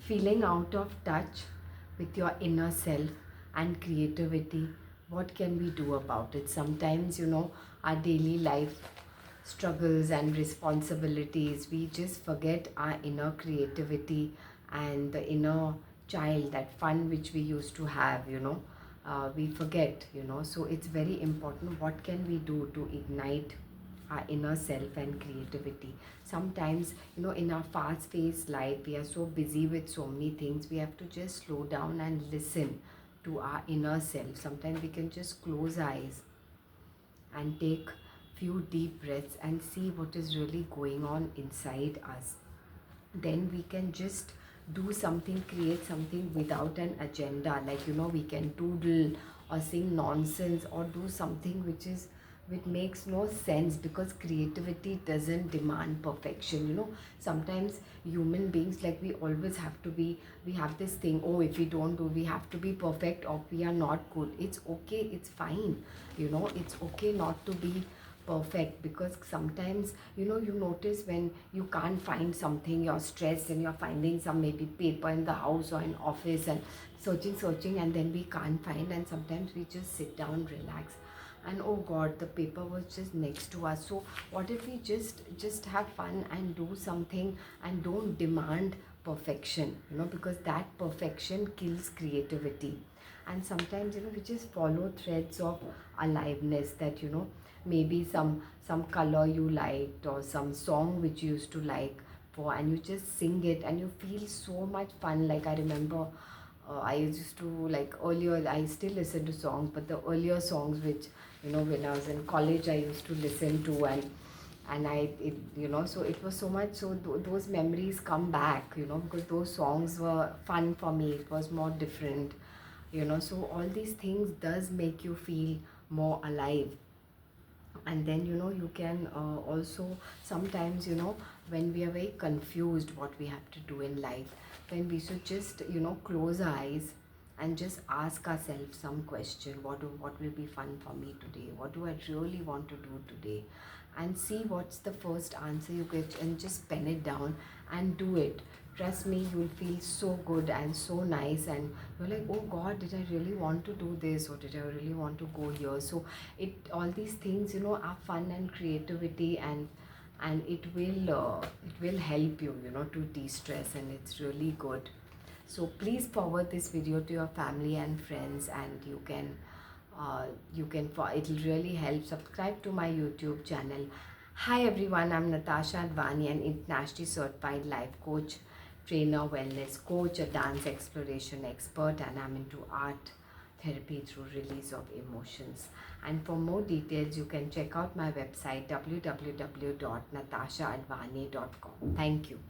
feeling out of touch with your inner self and creativity. What can we do about it? Sometimes, our daily life struggles and responsibilities, we just forget our inner creativity and the inner child, that fun which we used to have, we forget, so it's very important. What can we do to ignite our inner self and creativity? Sometimes, in our fast-paced life, we are so busy with so many things, we have to just slow down and listen to our inner self. Sometimes we can just close eyes and take few deep breaths and see what is really going on inside us. Then we can just do something, create something without an agenda, like, we can doodle or sing nonsense or do something which makes no sense, because creativity doesn't demand perfection. Sometimes human beings, like, we always have to be, we have this thing, oh, if we don't do, we have to be perfect or we are not good. It's okay, it's fine, it's okay not to be perfect, because sometimes, you notice when you can't find something, you're stressed and you're finding some maybe paper in the house or in office and searching, and then we can't find, and sometimes we just sit down, relax, and oh god, the paper was just next to us. So what if we just have fun and do something and don't demand perfection, because that perfection kills creativity. And sometimes, we just follow threads of aliveness, that, maybe some color you liked or some song which you used to like for, and you just sing it and you feel so much fun. Like, I remember, I used to, like, earlier, I still listen to songs, but the earlier songs which, when I was in college, I used to listen to, and so it was so much, so those memories come back, because those songs were fun for me, it was more different, so all these things does make you feel more alive. And then, you can also sometimes, when we are very confused what we have to do in life, then we should just, close our eyes and just ask ourselves some question. What will be fun for me today? What do I really want to do today? And see what's the first answer you get, and just pen it down and do it. Trust me, you'll feel so good and so nice, and you're like, oh god, did I really want to do this, or did I really want to go here? So all these things, are fun and creativity, and it will help you, to de-stress, and it's really good. So please forward this video to your family and friends, and it'll really help. Subscribe to my YouTube channel. Hi everyone, I'm Natasha Advani, an internationally certified life coach, trainer, wellness coach, a dance exploration expert, and I'm into art therapy through release of emotions. And for more details, you can check out my website www.natashaadvani.com. Thank you.